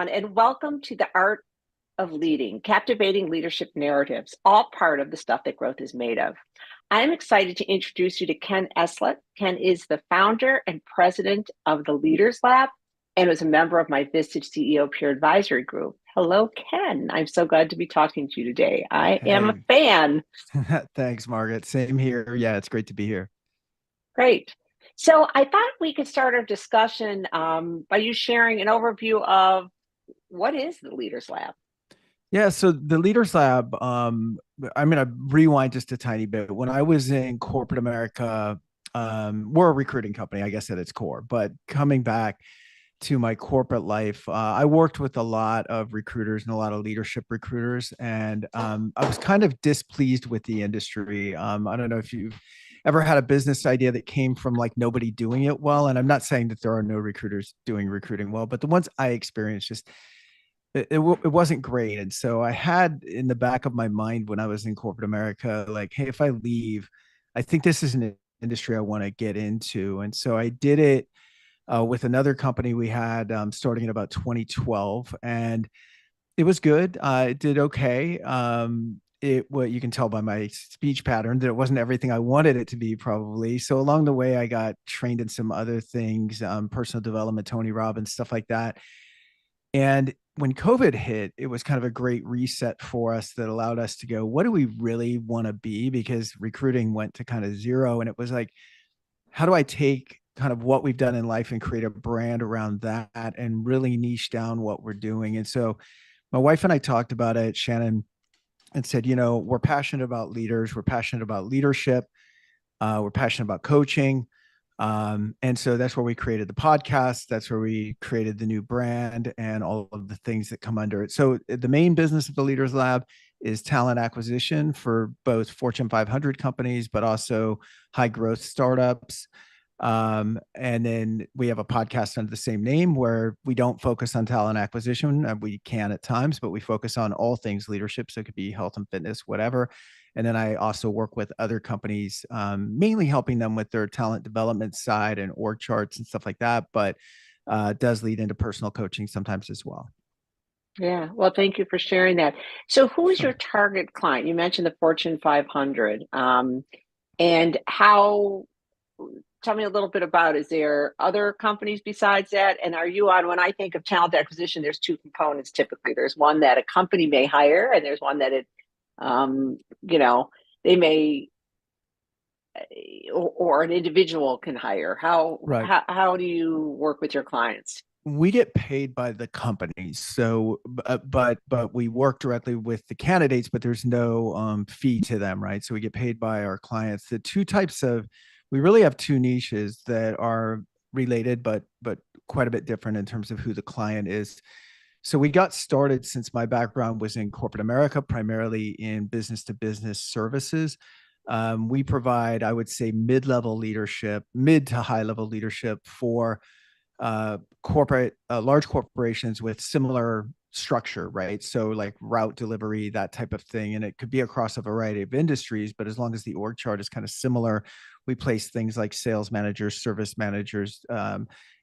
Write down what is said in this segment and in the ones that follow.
everyone, and welcome to the Art of Leading, Captivating Leadership Narratives, all part of the stuff that growth is made of. I'm excited to introduce you to Ken Eslick. Ken is the founder and president of the Leaders Lab and was a member of my Vistage CEO Peer Advisory Group. Hello, Ken. I'm so glad to be talking to you today. I am a Hey, fan. thanks, Margaret. Same here. Yeah, it's great to be here. Great. So I thought we could start our discussion by you sharing an overview of what is the Leaders Lab? Yeah, so the Leaders Lab, I'm going to rewind just a tiny bit. When I was in corporate America, we're a recruiting company, I guess, at its core. But coming back to my corporate life, I worked with a lot of recruiters and a lot of leadership recruiters. And I was kind of displeased with the industry. I don't know if you've ever had a business idea that came from like nobody doing it well. And I'm not saying that there are no recruiters doing recruiting well, but the ones I experienced just it wasn't great. And so I had in the back of my mind when I was in corporate America, like, hey, if I leave, I think this is an industry I want to get into. And so I did it with another company we had starting in about 2012, and it was good. It did okay. It what you can tell by my speech pattern that it wasn't everything I wanted it to be, probably. So along the way, I got trained in some other things, personal development, Tony Robbins, stuff like that. And when COVID hit, it was kind of a great reset for us that allowed us to go, what do we really want to be? Because recruiting went to kind of zero. And it was like, how do I take kind of what we've done in life and create a brand around that and really niche down what we're doing? And so my wife and I talked about it, Shannon, and said, we're passionate about leaders, we're passionate about leadership, we're passionate about coaching. And so that's where we created the podcast. That's where we created the new brand and all of the things that come under it. So the main business of the Leaders Lab is talent acquisition for both Fortune 500 companies, but also high growth startups. And then we have a podcast under the same name where we don't focus on talent acquisition. We can at times, but we focus on all things leadership. So it could be health and fitness, whatever. And then I also work with other companies, mainly helping them with their talent development side and org charts and stuff like that, but does lead into personal coaching sometimes as well. Yeah, well, thank you for sharing that. So, who is your Sure. target client? You mentioned the Fortune 500, and how, tell me a little bit about, is there other companies besides that? And are you on, when I think of talent acquisition, there's two components typically. There's one that a company may hire, and there's one that um, you know, they may, or an individual can hire. Right. How do you work with your clients? We get paid by the companies, so but we work directly with the candidates, but there's no fee to them, right? So we get paid by our clients. The two types of, we really have two niches that are related, but quite a bit different in terms of who the client is. So we got started, since my background was in corporate America, primarily in business to business services. We provide, I would say, mid-level leadership, mid to high level leadership for corporate, large corporations with similar structure, right? So like route delivery, that type of thing. And it could be across a variety of industries, but as long as the org chart is kind of similar, we place things like sales managers, service managers,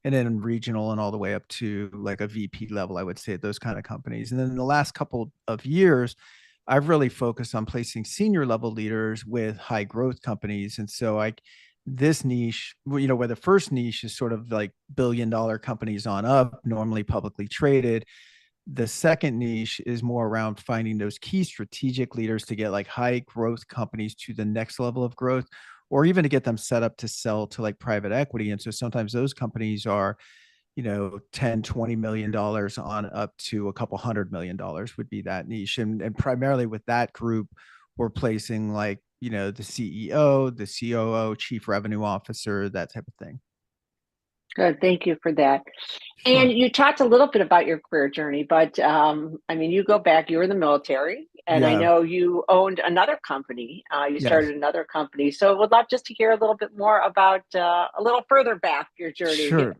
and then regional and all the way up to like a VP level, I would say, at those kind of companies. And then in the last couple of years, I've really focused on placing senior level leaders with high growth companies. And so this niche, where the first niche is sort of like billion-dollar companies on up, normally publicly traded. The second niche is more around finding those key strategic leaders to get like high growth companies to the next level of growth, or even to get them set up to sell to like private equity. And so sometimes those companies are, 10, $20 million on up to a couple $100 million would be that niche. And primarily with that group, we're placing like, the CEO, the COO, chief revenue officer, that type of thing. Good, thank you for that. And Sure. you talked a little bit about your career journey, but I mean, you go back, you were in the military, and I Yeah. know you owned another company. You Yes. started another company. So would love just to hear a little bit more about a little further back your journey. Sure.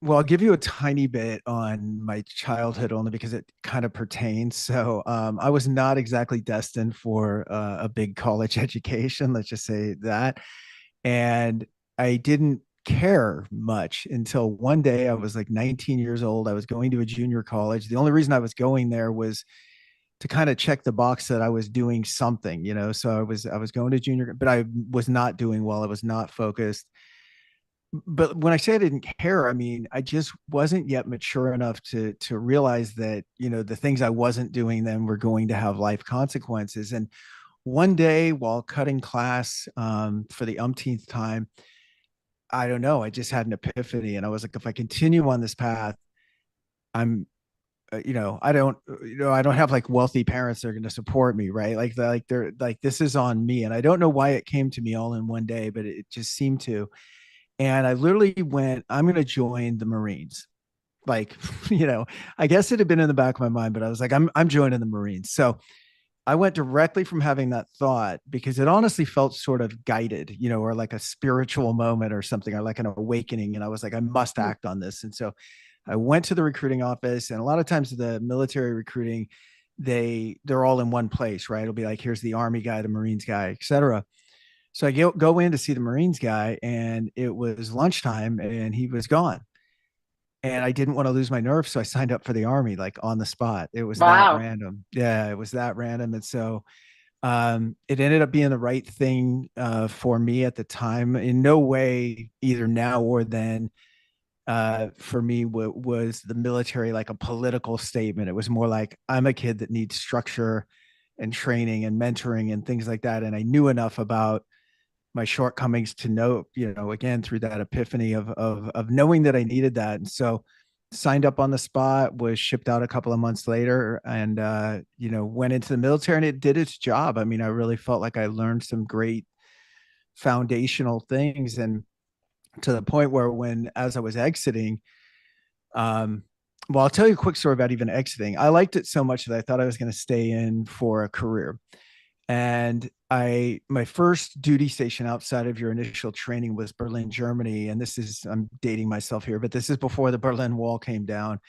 Well, I'll give you a tiny bit on my childhood only because it kind of pertains. So, I was not exactly destined for a big college education, let's just say that. And I didn't care much until one day I was like 19 years old. I was going to a junior college. The only reason I was going there was to kind of check the box that I was doing something, you know. So I was going to junior, but I was not doing well. I was not focused. But when I say I didn't care, I mean I just wasn't yet mature enough to realize that, you know, the things I wasn't doing then were going to have life consequences. And one day while cutting class for the umpteenth time, I don't know, I just had an epiphany, and I was like, if I continue on this path, I'm you know, I don't, you know, I don't have like wealthy parents that are going to support me, right? Like they're like, this is on me. And I don't know why it came to me all in one day, but it just seemed to. And I literally went, I'm going to join the Marines. Like, you know, I guess it had been in the back of my mind, but I was like, I'm joining the Marines. So I went directly from having that thought because it honestly felt sort of guided, you know, or like a spiritual moment or something, or like an awakening. And I was like, I must act on this. And so I went to the recruiting office, and a lot of times the military recruiting, they're all in one place, right? It'll be like, here's the Army guy, the Marines guy, et cetera. So I go in to see the Marines guy, and it was lunchtime and he was gone. And I didn't want to lose my nerve. So I signed up for the Army, like on the spot. It was that Wow. random. Yeah, it was that random. And so it ended up being the right thing for me at the time. In no way, either now or then, for me was the military like a political statement. It was more like, I'm a kid that needs structure and training and mentoring and things like that. And I knew enough about my shortcomings to know, you know, again, through that epiphany of knowing that I needed that. And so signed up on the spot, was shipped out a couple of months later, and you know, went into the military, and it did its job. I mean, I really felt like I learned some great foundational things, and to the point where when as I was exiting, um, well, I'll tell you a quick story about even exiting. I liked it so much that I thought I was going to stay in for a career. And my first duty station outside of your initial training was Berlin, Germany. And this is, I'm dating myself here, but this is before the Berlin Wall came down,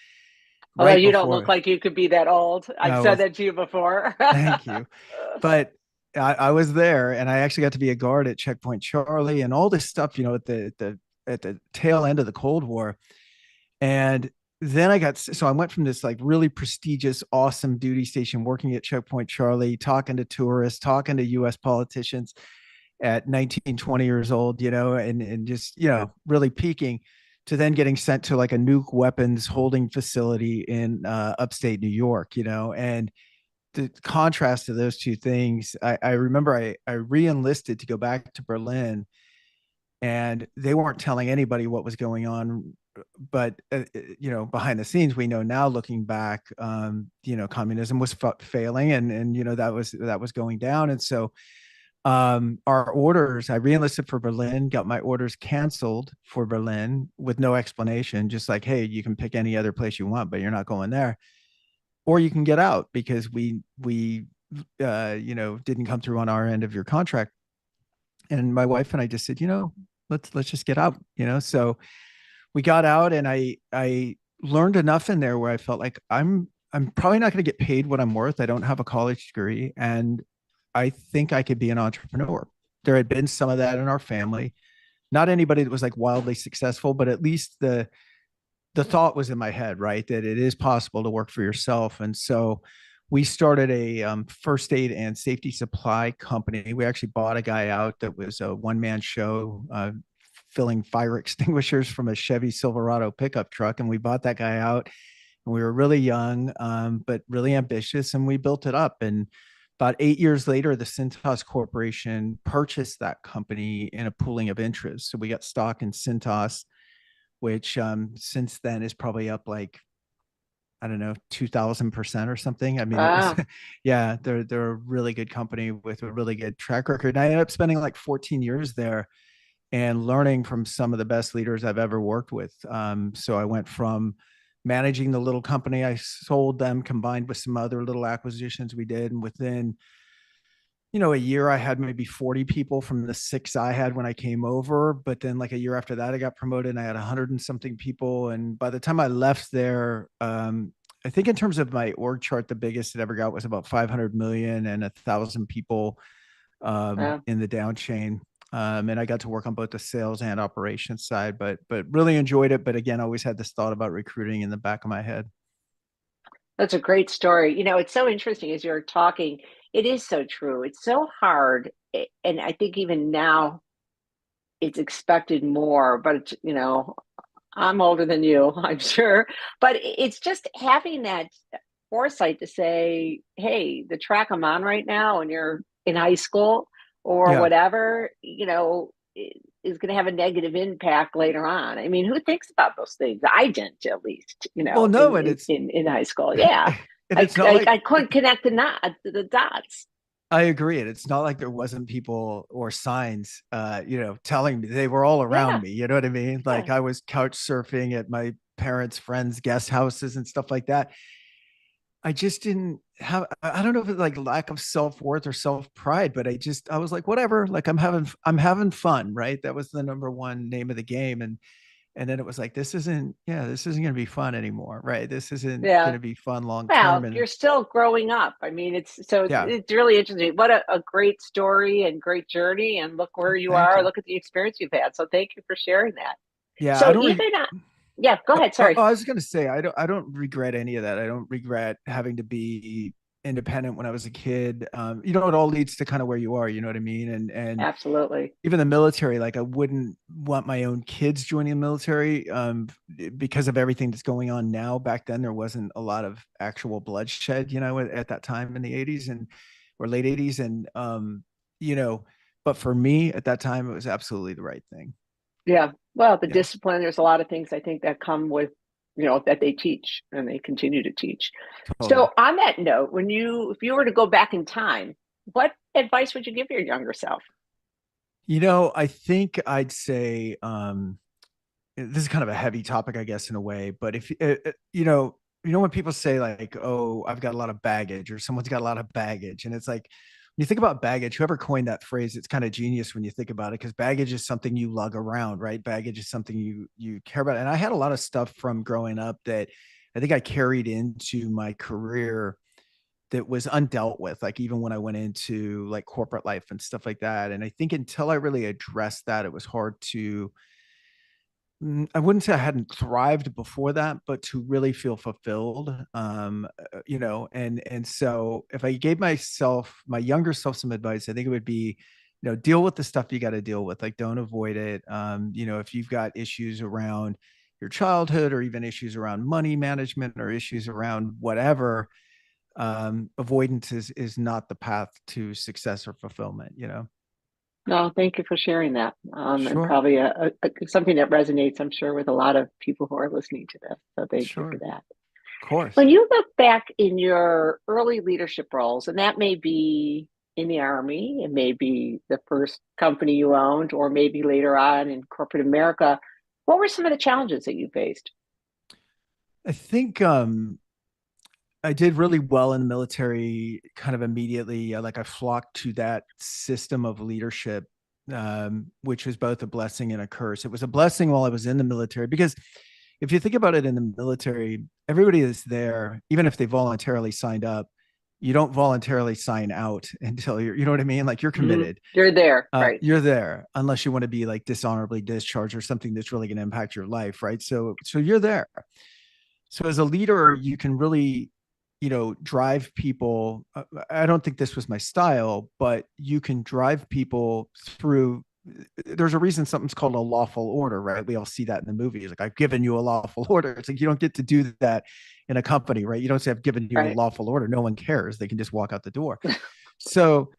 Although right you don't look before. like you could be that old. I've Oh, said well, that to you before. thank you. But I was there, and I actually got to be a guard at Checkpoint Charlie and all this stuff, you know, at the tail end of the Cold War. And then so I went from this like really prestigious, awesome duty station working at Checkpoint Charlie, talking to tourists, talking to US politicians at 19, 20 years old, you know, and just, you know, really peaking, to then getting sent to like a nuke weapons holding facility in upstate New York, you know. And the contrast to those two things, I remember I re-enlisted to go back to Berlin, and they weren't telling anybody what was going on. But you know, behind the scenes, we know now, looking back, you know, communism was failing, and you know, that was going down. And so our orders, I re-enlisted for Berlin, got my orders canceled for Berlin with no explanation, just like, hey, you can pick any other place you want, but you're not going there, or you can get out because we you know, didn't come through on our end of your contract. And my wife and I just said, you know, let's just get out, you know. So we got out, and I learned enough in there where I felt like I'm probably not going to get paid what I'm worth. I don't have a college degree, and I think I could be an entrepreneur. There had been some of that in our family. Not anybody that was like wildly successful, but at least the thought was in my head, right, that it is possible to work for yourself. And so we started a first aid and safety supply company. We actually bought a guy out that was a one-man show, filling fire extinguishers from a Chevy Silverado pickup truck. And we bought that guy out, and we were really young, but really ambitious, and we built it up. And about 8 years later, the Cintas Corporation purchased that company in a pooling of interest. So we got stock in Cintas, which since then is probably up like, I don't know, 2000% or something. I mean, it was, Wow. yeah, they're a really good company with a really good track record. And I ended up spending like 14 years there and learning from some of the best leaders I've ever worked with. So I went from managing the little company, I sold them, combined with some other little acquisitions we did. And within, you know, a year, I had maybe 40 people from the six I had when I came over. But then like a year after that, I got promoted and I had 100 and something people. And by the time I left there, I think in terms of my org chart, the biggest it ever got was about 500 million and 1,000 people Wow. in the down chain. And I got to work on both the sales and operations side, but really enjoyed it. But again, I always had this thought about recruiting in the back of my head. That's a great story. It's so interesting as you're talking. It is so true. It's so hard. And I think even now it's expected more, but I'm older than you, I'm sure. But it's just having that foresight to say, hey, the track I'm on right now, and you're in high school or Yeah. whatever, is going to have a negative impact later on. I mean, who thinks about those things? I didn't, at least, Well, no, and it's in high school. Yeah. and I, it's not I, like I couldn't connect the dots. I agree. And it's not like there wasn't people or signs, telling me they were all around Yeah. me. You know what I mean? Like Yeah. I was couch surfing at my parents' friends' guest houses and stuff like that. I just didn't have, I don't know if it's like lack of self-worth or self-pride, but I was like, whatever, like I'm having fun. Right. That was the number one name of the game. And then it was like, this isn't going to be fun anymore. Right. This isn't going Yeah. to be fun long term. Well, And you're still growing up. I mean, yeah, it's really interesting. What a great story and great journey. And look where you thank are. you. Look at the experience you've had. So thank you for sharing that. Yeah. I So don't, even yeah, go ahead. Sorry. I was gonna say I don't regret any of that. I don't regret having to be independent when I was a kid. It all leads to kind of where you are. You know what I mean? And Absolutely. even the military, like I wouldn't want my own kids joining the military because of everything that's going on now. Back then, there wasn't a lot of actual bloodshed. At that time in the '80s and or late '80s, and you know. But for me at that time, it was absolutely the right thing. Yeah. Well, the Yeah, discipline, there's a lot of things I think that come with, that they teach and they continue to teach. totally. So on that note, if you were to go back in time, what advice would you give your younger self? I think I'd say this is kind of a heavy topic, I guess, in a way. But if when people say like, "Oh, I've got a lot of baggage," or "Someone's got a lot of baggage," and it's like when you think about baggage, whoever coined that phrase, it's kind of genius when you think about it, because baggage is something you lug around, right? Baggage is something you care about. And I had a lot of stuff from growing up that I think I carried into my career that was undealt with, like even when I went into like corporate life and stuff like that. And I think until I really addressed that, it was hard to I wouldn't say I hadn't thrived before that, but to really feel fulfilled. And so if I gave my younger self some advice, I think it would be, deal with the stuff you got to deal with. Like don't avoid it. If you've got issues around your childhood or even issues around money management or issues around whatever, avoidance is not the path to success or fulfillment. No, thank you for sharing that. And Sure. probably something that resonates, I'm sure, with a lot of people who are listening to this. So thank you for Sure. that. Of course. When you look back in your early leadership roles, and that may be in the Army, it may be the first company you owned, or maybe later on in corporate America, what were some of the challenges that you faced? I think I did really well in the military kind of immediately. Like I flocked to that system of leadership, which was both a blessing and a curse. It was a blessing while I was in the military because if you think about it in the military, everybody is there, even if they voluntarily signed up, you don't voluntarily sign out until you know what I mean? Like you're Mhm. committed. You're there, right? You're there unless you want to be like dishonorably discharged or something that's really going to impact your life, right? So you're there. So as a leader, you can really, drive people. I don't think this was my style, but you can drive people through. There's a reason something's called a lawful order, right? We all see that in the movies. Like I've given you a lawful order. It's like you don't get to do that in a company, right? You don't say I've given you a Right. lawful order. No one cares. They can just walk out the door. So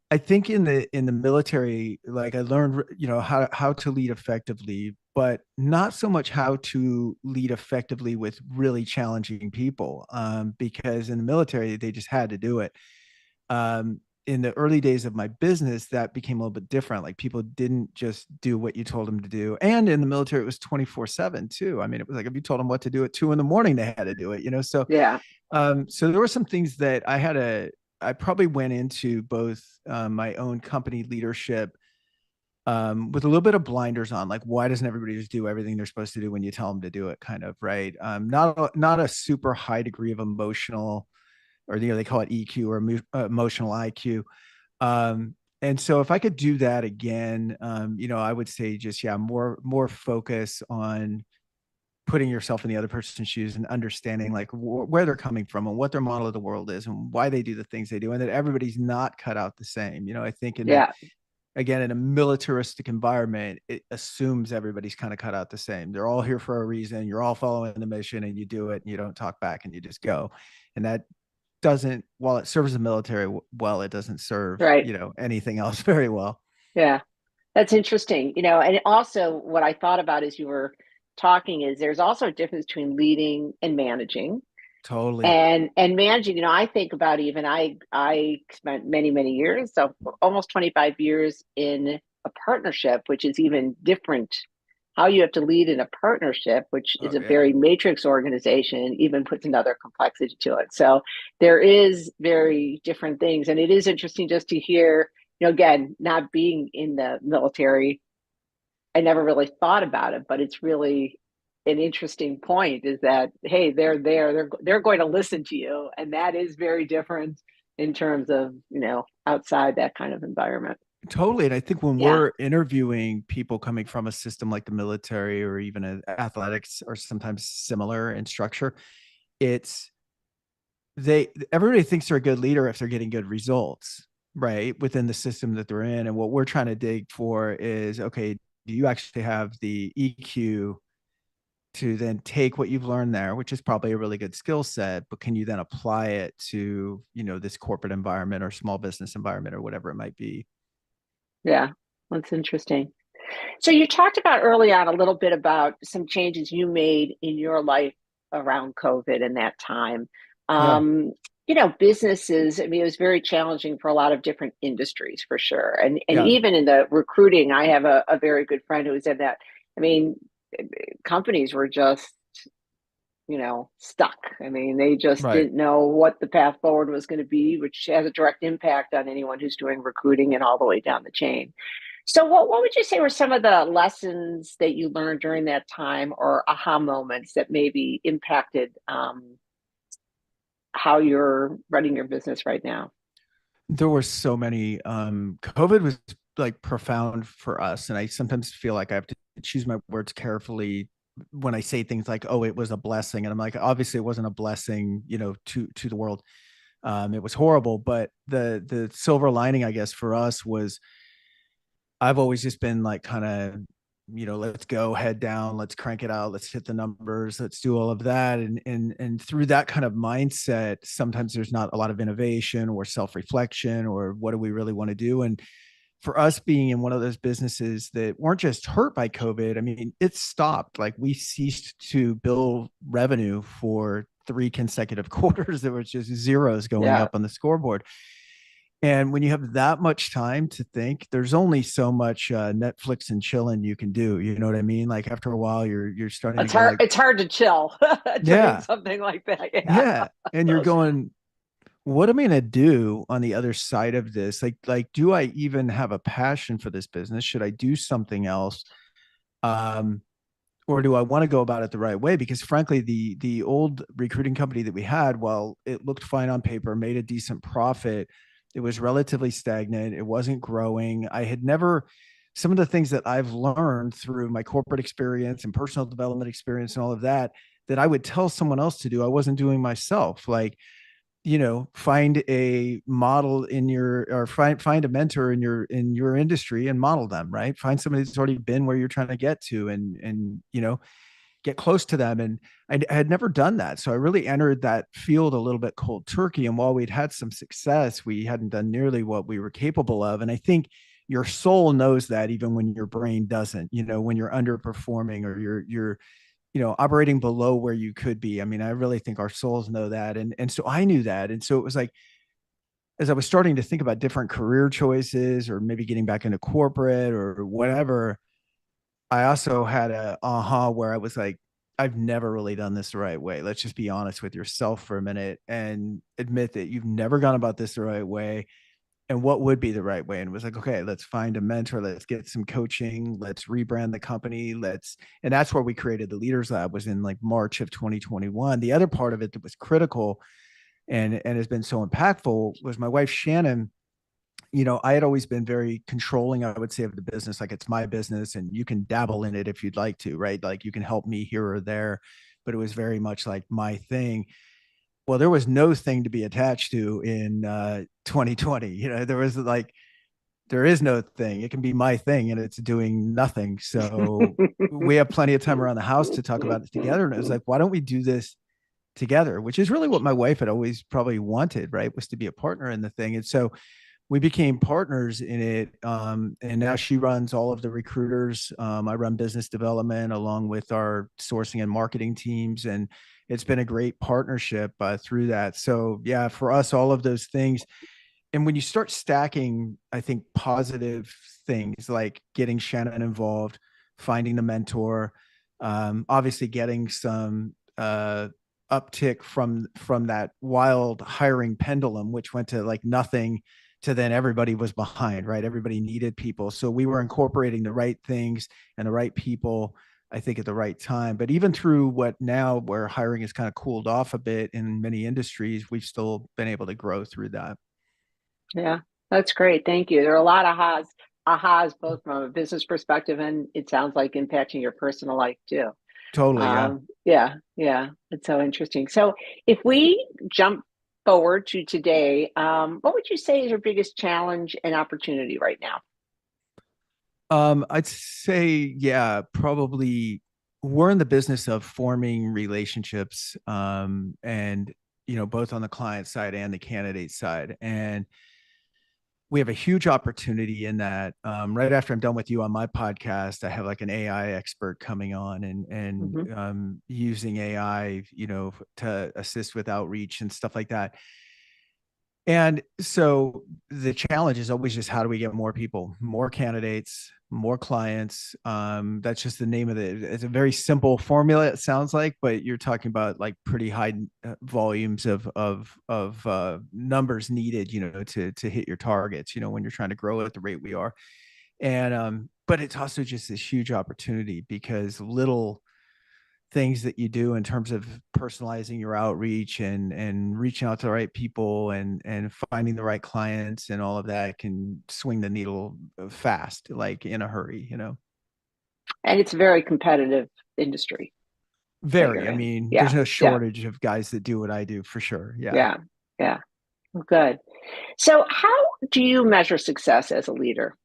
I think in the military, like I learned, how to lead effectively, but not so much how to lead effectively with really challenging people. Because in the military, they just had to do it. In the early days of my business, that became a little bit different. Like people didn't just do what you told them to do. And in the military, it was 24/7 too. I mean, it was like if you told them what to do at 2 in the morning, they had to do it. Yeah. So there were some things that I probably went into both my own company leadership with a little bit of blinders on, like why doesn't everybody just do everything they're supposed to do when you tell them to do it, kind of, right? Not a super high degree of emotional, or they call it EQ or emotional IQ. And so if I could do that again, I would say just, yeah, more focus on putting yourself in the other person's shoes and understanding like where they're coming from and what their model of the world is and why they do the things they do, and that everybody's not cut out the same. I think Yeah. again, in a militaristic environment, it assumes everybody's kind of cut out the same. They're all here for a reason. You're all following the mission and you do it and you don't talk back and you just go. And that doesn't, while it serves the military well, it doesn't serve, Right. anything else very well. Yeah. That's interesting. And also what I thought about as you were talking is there's also a difference between leading and managing. Totally. And managing, I think about even I spent many years, so almost 25 years in a partnership, which is even different. How you have to lead in a partnership, which is Oh a yeah. very matrix organization, even puts another complexity to it. So there is very different things. And it is interesting just to hear, again, not being in the military, I never really thought about it, but it's really an interesting point is that, hey, they're there, they're going to listen to you. And that is very different in terms of, outside that kind of environment. Totally. And I think when Yeah. we're interviewing people coming from a system like the military or even athletics are sometimes similar in structure, it's everybody thinks they're a good leader if they're getting good results, right? Within the system that they're in. And what we're trying to dig for is, okay, do you actually have the EQ to then take what you've learned there, which is probably a really good skill set, but can you then apply it to, this corporate environment or small business environment or whatever it might be? Yeah. That's interesting. So you talked about early on a little bit about some changes you made in your life around COVID and that time. Yeah. Um, businesses, I mean, it was very challenging for a lot of different industries for sure. And Yeah. even in the recruiting, I have a very good friend who said that, I mean, companies were just, stuck. I mean, they just Right. didn't know what the path forward was going to be, which has a direct impact on anyone who's doing recruiting and all the way down the chain. So, what would you say were some of the lessons that you learned during that time or aha moments that maybe impacted how you're running your business right now? There were so many. COVID was like profound for us. And I sometimes feel like I have to choose my words carefully when I say things like, oh, it was a blessing. And I'm like, obviously it wasn't a blessing, to the world. It was horrible. But the silver lining, I guess, for us was I've always just been like kind of, let's go head down, let's crank it out, let's hit the numbers, let's do all of that. And through that kind of mindset, sometimes there's not a lot of innovation or self-reflection or what do we really want to do. And for us being in one of those businesses that weren't just hurt by COVID, I mean, it stopped. Like we ceased to build revenue for 3 consecutive quarters. There was just zeros going Yeah, up on the scoreboard. And when you have that much time to think, there's only so much Netflix and chilling you can do. You know what I mean? Like after a while, you're starting to it's go hard. like, It's hard to chill during yeah, something like that. Yeah, yeah, and you're going, what am I gonna do on the other side of this? Like, do I even have a passion for this business? Should I do something else? Um, or do I want to go about it the right way? Because frankly, the old recruiting company that we had, while it looked fine on paper, made a decent profit, it was relatively stagnant. It wasn't growing. I had never some of the things that I've learned through my corporate experience and personal development experience and all of that that I would tell someone else to do, I wasn't doing myself. Like, find a model in your or find a mentor in your industry and model them, right? Find somebody that's already been where you're trying to get to and get close to them. And I had never done that. So I really entered that field a little bit cold turkey. And while we'd had some success, we hadn't done nearly what we were capable of. And I think your soul knows that even when your brain doesn't, when you're underperforming or you're operating below where you could be. I mean, I really think our souls know that. And so I knew that. And so it was like, as I was starting to think about different career choices or maybe getting back into corporate or whatever, I also had a aha where I was like, I've never really done this the right way. Let's just be honest with yourself for a minute and admit that you've never gone about this the right way. And what would be the right way? And it was like, okay, let's find a mentor, let's get some coaching, let's rebrand the company, and that's where we created the Leaders Lab, was in like March of 2021. The other part of it that was critical and has been so impactful was my wife Shannon I had always been very controlling, I would say, of the business. Like, it's my business and you can dabble in it if you'd like to, right? Like, you can help me here or there, but it was very much like my thing. Well, there was no thing to be attached to in 2020. There was like, there is no thing. It can be my thing and it's doing nothing. So we have plenty of time around the house to talk about it together. And it was like, why don't we do this together? Which is really what my wife had always probably wanted, right? Was to be a partner in the thing. And so we became partners in it. And now she runs all of the recruiters. I run business development along with our sourcing and marketing teams. And it's been a great partnership through that. So, yeah, for us, all of those things. And when you start stacking, I think positive things like getting Shannon involved, finding the mentor, obviously getting some uptick from that wild hiring pendulum, which went to like nothing to then everybody was behind, right? Everybody needed people. So we were incorporating the right things and the right people, I think, at the right time. But even through what now where hiring has kind of cooled off a bit in many industries, we've still been able to grow through that. Yeah, that's great. Thank you. There are a lot of ahas, both from a business perspective and it sounds like impacting your personal life too. Totally. Yeah. Yeah, yeah, it's so interesting. So, if we jump forward to today, what would you say is your biggest challenge and opportunity right now? I'd say, yeah, probably we're in the business of forming relationships, and both on the client side and the candidate side. And we have a huge opportunity in that. Right after I'm done with you on my podcast, I have like an AI expert coming on and Hmm. using AI, to assist with outreach and stuff like that. And so the challenge is always just how do we get more people, more candidates, more clients? That's just the name of it. It's a very simple formula, it sounds like, but you're talking about like pretty high volumes of numbers needed, to hit your targets, when you're trying to grow at the rate we are. And but it's also just this huge opportunity because little things that you do in terms of personalizing your outreach and reaching out to the right people and finding the right clients and all of that can swing the needle fast, like in a hurry. And it's a very competitive industry that you're Very. I in. mean, there's Yeah, no yeah, shortage of guys that do what I do for sure. Yeah. yeah, yeah. Good. So, how do you measure success as a leader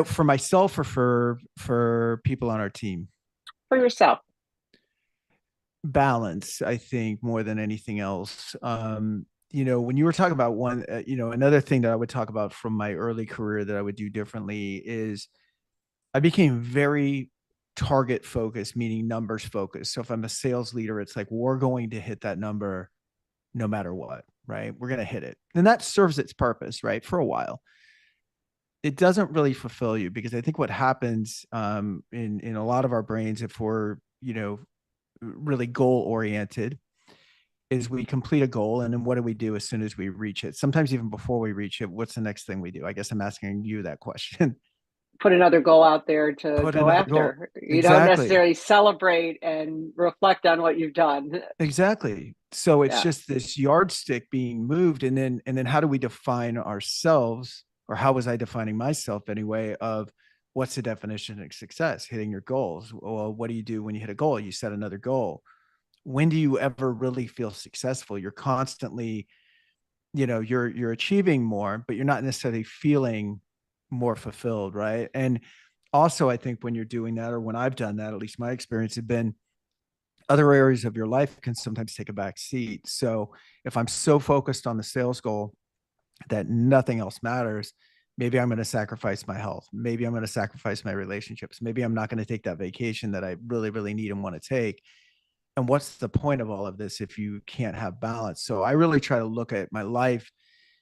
For myself or for people on our team, for yourself? balance, I think, more than anything else. When you were talking about one, another thing that I would talk about from my early career that I would do differently is I became very target focused, meaning numbers focused. So if I'm a sales leader, it's like we're going to hit that number no matter what, right? We're going to hit it. And that serves its purpose, right? For a while. It doesn't really fulfill you because I think what happens in a lot of our brains, if we're, really goal oriented, is we complete a goal and then what do we do as soon as we reach it? Sometimes even before we reach it, what's the next thing we do? I guess I'm asking you that question. Put another goal out there to Put go another goal. after. You don't Exactly. necessarily celebrate and reflect on what you've done. Exactly. So it's Yeah. just this yardstick being moved, and then how do we define ourselves, or how was I defining myself anyway? Of what's the definition of success? Hitting your goals. Well, what do you do when you hit a goal? You set another goal. When do you ever really feel successful? You're constantly, you're achieving more, but you're not necessarily feeling more fulfilled, right? And also, I think when you're doing that, or when I've done that, at least my experience had been other areas of your life can sometimes take a back seat. So if I'm so focused on the sales goal that nothing else matters, maybe I'm going to sacrifice my health. Maybe I'm going to sacrifice my relationships. Maybe I'm not going to take that vacation that I really, really need and want to take. And what's the point of all of this if you can't have balance? So I really try to look at my life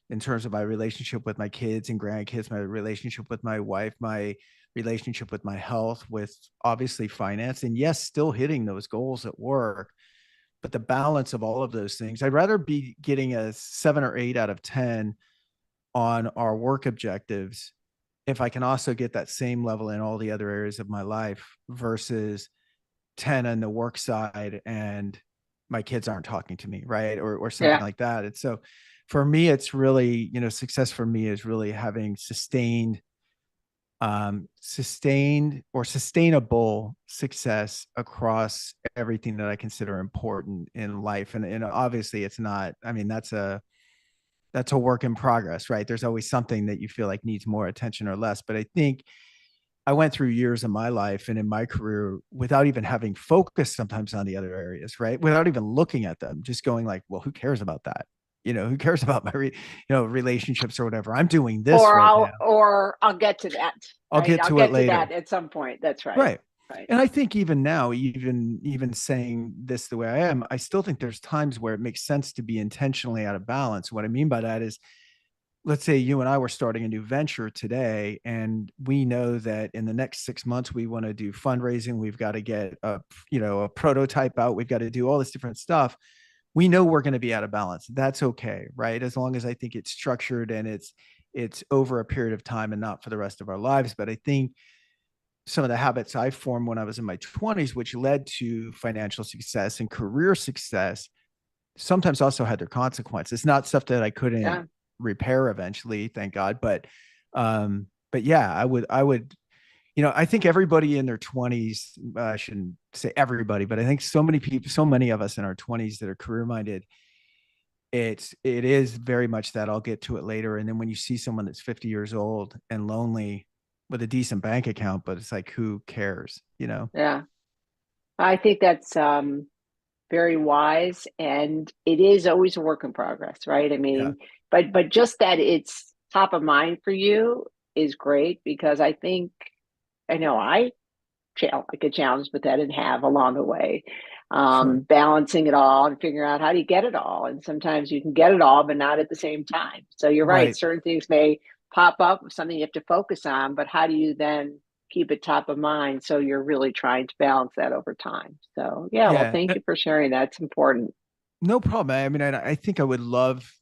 in terms of my relationship with my kids and grandkids, my relationship with my wife, my relationship with my health, with obviously finance, and yes, still hitting those goals at work. But the balance of all of those things, I'd rather be getting a 7 or 8 out of 10 on our work objectives if I can also get that same level in all the other areas of my life versus 10 on the work side and my kids aren't talking to me, right? Or something Yeah. like that. And so for me, it's really, success for me is really having sustained or sustainable success across everything that I consider important in life. And obviously it's not, I mean, that's a work in progress, right? There's always something that you feel like needs more attention or less. But I think I went through years of my life and in my career without even having focused sometimes on the other areas, right? Without even looking at them, just going like, well, who cares about that? Who cares about my, relationships or whatever? I'm doing this Or right now. I'll get to that, I'll right? get I'll to it get to later. that at some point. That's right. Right. Right. And I think even now, even saying this the way I am, I still think there's times where it makes sense to be intentionally out of balance. What I mean by that is, let's say you and I were starting a new venture today, and we know that in the next 6 months we want to do fundraising. We've got to get a prototype out. We've got to do all this different stuff. We know we're going to be out of balance. That's okay, right? As long as I think it's structured and it's over a period of time and not for the rest of our lives. But I think some of the habits I formed when I was in my 20s, which led to financial success and career success, sometimes also had their consequences. Not stuff that I couldn't Yeah. repair eventually, thank God. But yeah, I would, I think everybody in their 20s, I shouldn't say everybody, but I think so many people, so many of us in our 20s that are career minded, it is very much that I'll get to it later. And then when you see someone that's 50 years old and lonely with a decent bank account, but it's like, who cares, Yeah. I think that's very wise, and it is always a work in progress, right? I Yeah, mean, but just that it's top of mind for you is great, because I think I know I get challenged with that and have along the way, sure. balancing it all and figuring out how do you get it all. And sometimes you can get it all, but not at the same time. So you're right. Right. Certain things may pop up, something you have to focus on, but how do you then keep it top of mind? So you're really trying to balance that over time. So yeah, well, Yeah. thank you for sharing that. It's important. No problem. I mean, I think I would love.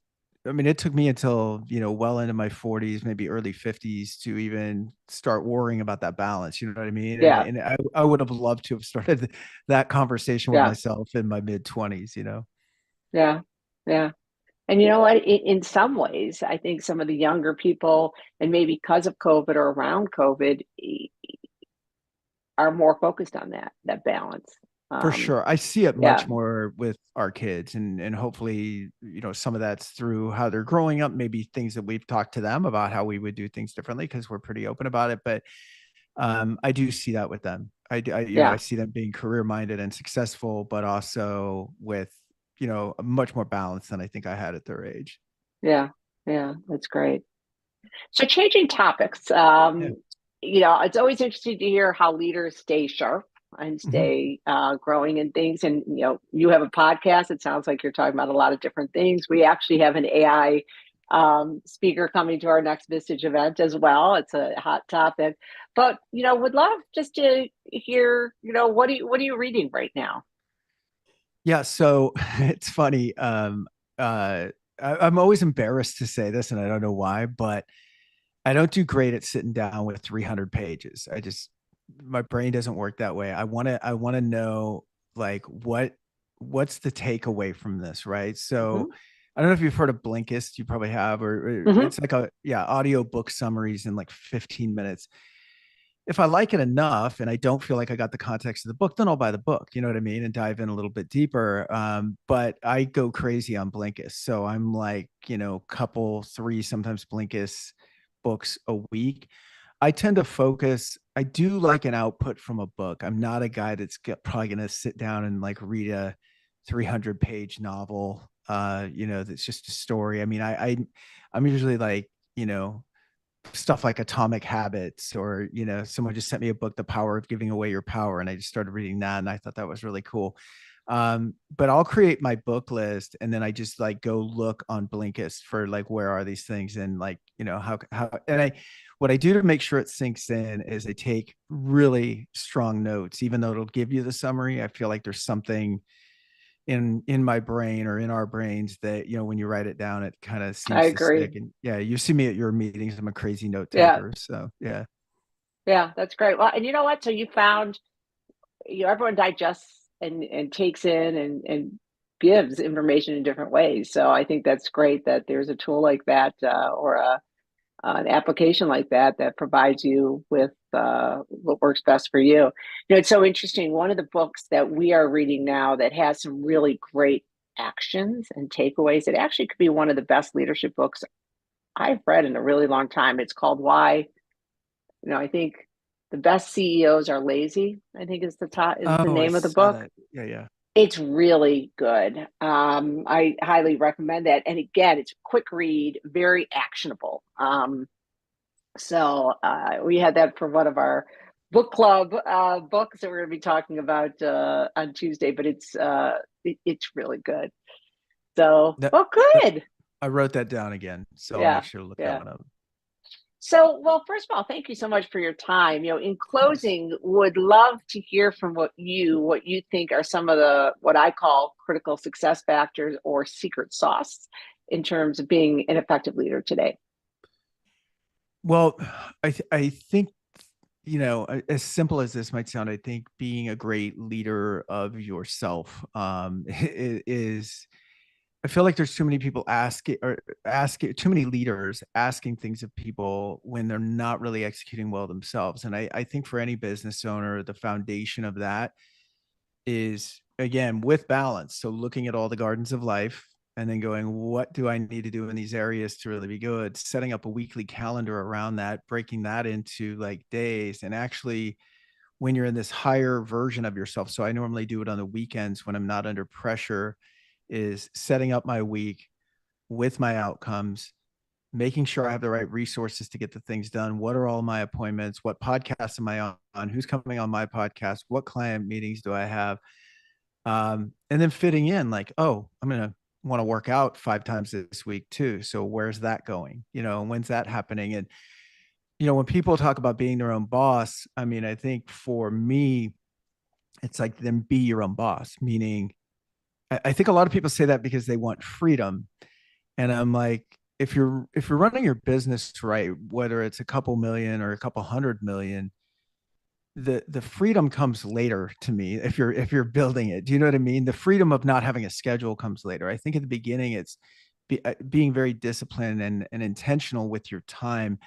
I mean, it took me until well into my 40s, maybe early 50s, to even start worrying about that balance. You know what I mean? And Yeah, and I would have loved to have started that conversation with yeah, myself in my mid 20s. yeah, yeah. And you know what? In some ways, I think some of the younger people, and maybe because of COVID or around COVID, are more focused on that balance. For Um, sure. I see it yeah, much more with our kids, and hopefully, some of that's through how they're growing up, maybe things that we've talked to them about how we would do things differently because we're pretty open about it. But I do see that with them. I yeah, see them being career minded and successful, but also with, a much more balance than I think I had at their age. yeah, yeah. That's great. So changing topics, Yeah. it's always interesting to hear how leaders stay sharp and Mhm. stay growing in things. And you have a podcast. It sounds like you're talking about a lot of different things. We actually have an AI speaker coming to our next Vistage event as well. It's a hot topic, but would love just to hear, what are you reading right now? Yeah. So it's funny. I'm always embarrassed to say this, and I don't know why, but I don't do great at sitting down with 300 pages. My brain doesn't work that way. I want to know like what's the takeaway from this, right? So Hmm. I don't know if you've heard of Blinkist, you probably have, or Hmm. it's like audio book summaries in like 15 minutes. If I like it enough and I don't feel like I got the context of the book, then I'll buy the book, you know what I mean, and dive in a little bit deeper. But I go crazy on Blinkist. So I'm like, couple, three, sometimes Blinkist books a week. I tend to focus. I do like an output from a book. I'm not a guy that's probably going to sit down and like read a 300-page novel. That's just a story. I mean, I'm usually like, stuff like Atomic Habits, or someone just sent me a book, The Power of Giving Away Your Power, and I just started reading that, and I thought that was really cool. But I'll create my book list, and then I just like go look on Blinkist for like, where are these things, and like, how and I what I do to make sure it sinks in is I take really strong notes. Even though it'll give you the summary, I feel like there's something in my brain or in our brains that, when you write it down, it kind of I seems to agree. stick. And yeah, you see me at your meetings, I'm a crazy note Yeah, taker, so yeah. yeah, that's great. Well, and you know what? So you found, everyone digests and takes in and gives information in different ways. So I think that's great that there's a tool like that, or an application like that that provides you with what works best for you. It's so interesting. One of the books that we are reading now that has some really great actions and takeaways, it actually could be one of the best leadership books I've read in a really long time. It's called Why. I think the best CEOs are lazy, I think is the Oh, I name of the saw book. that. Yeah, yeah. It's really good. I highly recommend that. And again, it's a quick read, very actionable. So we had that for one of our book club books that we're going to be talking about on Tuesday, but it's really good. So, That, well, that good. I wrote that down again, so I'll make Yeah, sure to look that yeah. one up. So, well, first of all, thank you so much for your time. In Of course. closing, would love to hear from what you think are some of the what I call critical success factors or secret sauce in terms of being an effective leader today. Well, I think, as simple as this might sound, I think being a great leader of yourself is. I feel like there's too many people too many leaders asking things of people when they're not really executing well themselves. And I think for any business owner, the foundation of that is, again, with balance. So looking at all the gardens of life and then going, what do I need to do in these areas to really be good? Setting up a weekly calendar around that, breaking that into like days, and actually when you're in this higher version of yourself. So I normally do it on the weekends when I'm not under pressure, is setting up my week with my outcomes, making sure I have the right resources to get the things done. What are all my appointments? What podcasts am I on? Who's coming on my podcast? What client meetings do I have? And then fitting in like, oh, I'm going to want to work out 5 times this week too. So where's that going? When's that happening? And, when people talk about being their own boss, I mean, I think for me, it's like then be your own boss, meaning I think a lot of people say that because they want freedom. And I'm like, if you're running your business right, whether it's a couple million or a couple 100 million, the freedom comes later to me. If you're building it, do you know what I mean? The freedom of not having a schedule comes later. I think at the beginning it's being very disciplined and intentional with your time.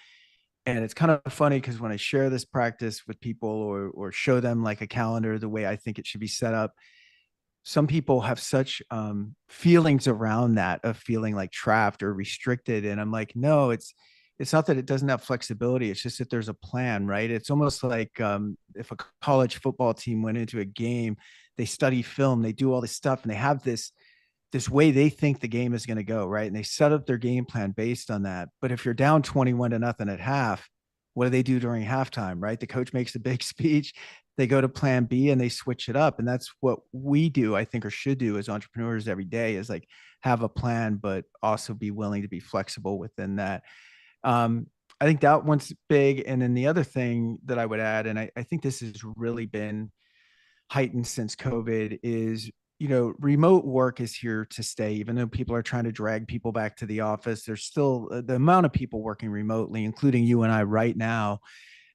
And it's kind of funny because when I share this practice with people or show them like a calendar the way I think it should be set up, some people have such feelings around that of feeling like trapped or restricted. And I'm like, no, it's not that it doesn't have flexibility. It's just that there's a plan, right? It's almost like if a college football team went into a game, they study film, they do all this stuff, and they have this way they think the game is going to go, right? And they set up their game plan based on that. But if you're down 21-0 at half, what do they do during halftime, right? The coach makes a big speech, they go to plan B and they switch it up. And that's what we do, I think, or should do as entrepreneurs every day, is like have a plan, but also be willing to be flexible within that. I think that one's big. And then the other thing that I would add, and I think this has really been heightened since COVID, is remote work is here to stay. Even though people are trying to drag people back to the office, there's still the amount of people working remotely, including you and I right now,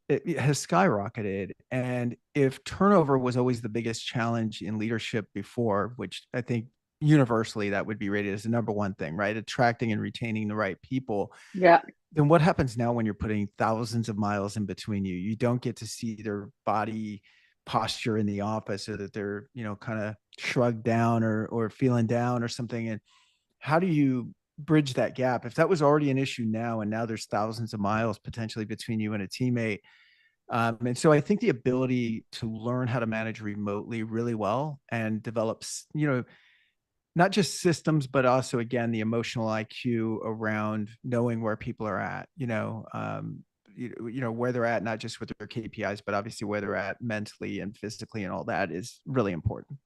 it has skyrocketed. And if turnover was always the biggest challenge in leadership before, which I think universally that would be rated as the number one thing, right? Attracting and retaining the right people. Yeah. Then what happens now when you're putting thousands of miles in between you? You don't get to see their body posture in the office, so that they're, kind of shrugged down or feeling down or something. And how do you bridge that gap if that was already an issue now, and now there's thousands of miles potentially between you and a teammate? And so I think the ability to learn how to manage remotely really well and develops, not just systems, but also, again, the emotional IQ around knowing where people are at, where they're at, not just with their KPIs, but obviously where they're at mentally and physically and all that is really important.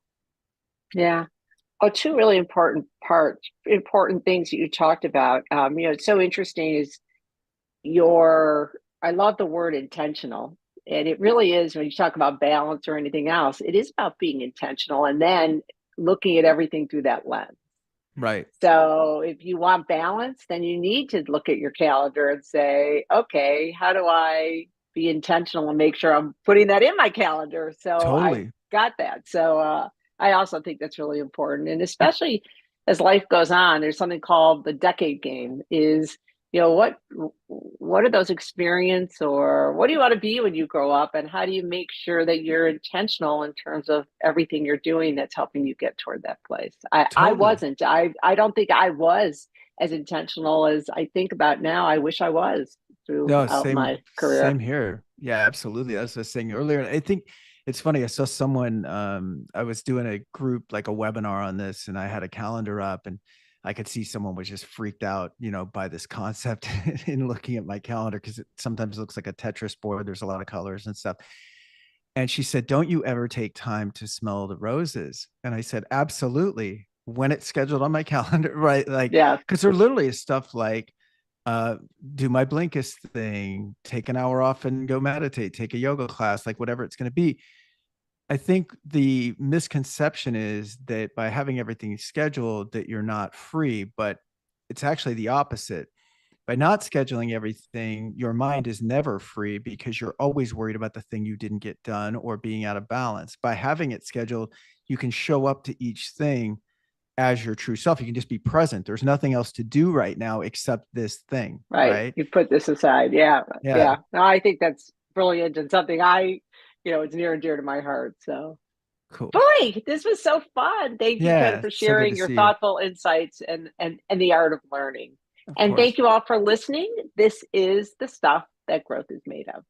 Yeah. Oh, two really important things that you talked about. It's so interesting is I love the word intentional. And it really is when you talk about balance or anything else, it is about being intentional and then looking at everything through that lens. Right. So if you want balance, then you need to look at your calendar and say, okay, how do I be intentional and make sure I'm putting that in my calendar? So I Totally. got that. So I also think that's really important. And especially as life goes on, there's something called the decade game is, what are those experience or what do you want to be when you grow up? And how do you make sure that you're intentional in terms of everything you're doing that's helping you get toward that place? I Totally. wasn't. I don't think I was as intentional as I think about now. I wish I was No, throughout same my same career. here. Yeah, absolutely. As I was saying earlier. I think it's funny. I saw someone I was doing a group like a webinar on this and I had a calendar up and I could see someone was just freaked out, by this concept in looking at my calendar because it sometimes looks like a Tetris board. There's a lot of colors and stuff. And she said, "Don't you ever take time to smell the roses?" And I said, "Absolutely. When it's scheduled on my calendar, right? Like, Yeah, because there literally is stuff like uh do my Blinkist thing, take an hour off and go meditate, take a yoga class, like whatever it's going to be. I think the misconception is that by having everything scheduled that you're not free, but it's actually the opposite. By not scheduling everything, your mind is never free because you're always worried about the thing you didn't get done or being out of balance. By having it scheduled, you can show up to each thing as your true self. You can just be present. There's nothing else to do right now except this thing, right. right? You put this aside. Yeah, Yeah, yeah. No, I think that's brilliant and something it's near and dear to my heart. So, cool. boy, this was so fun. Thank you, Ken, Yeah, for so good sharing to your see you. thoughtful insights and the art of learning. Of And course. thank you all for listening. This is the stuff that growth is made of.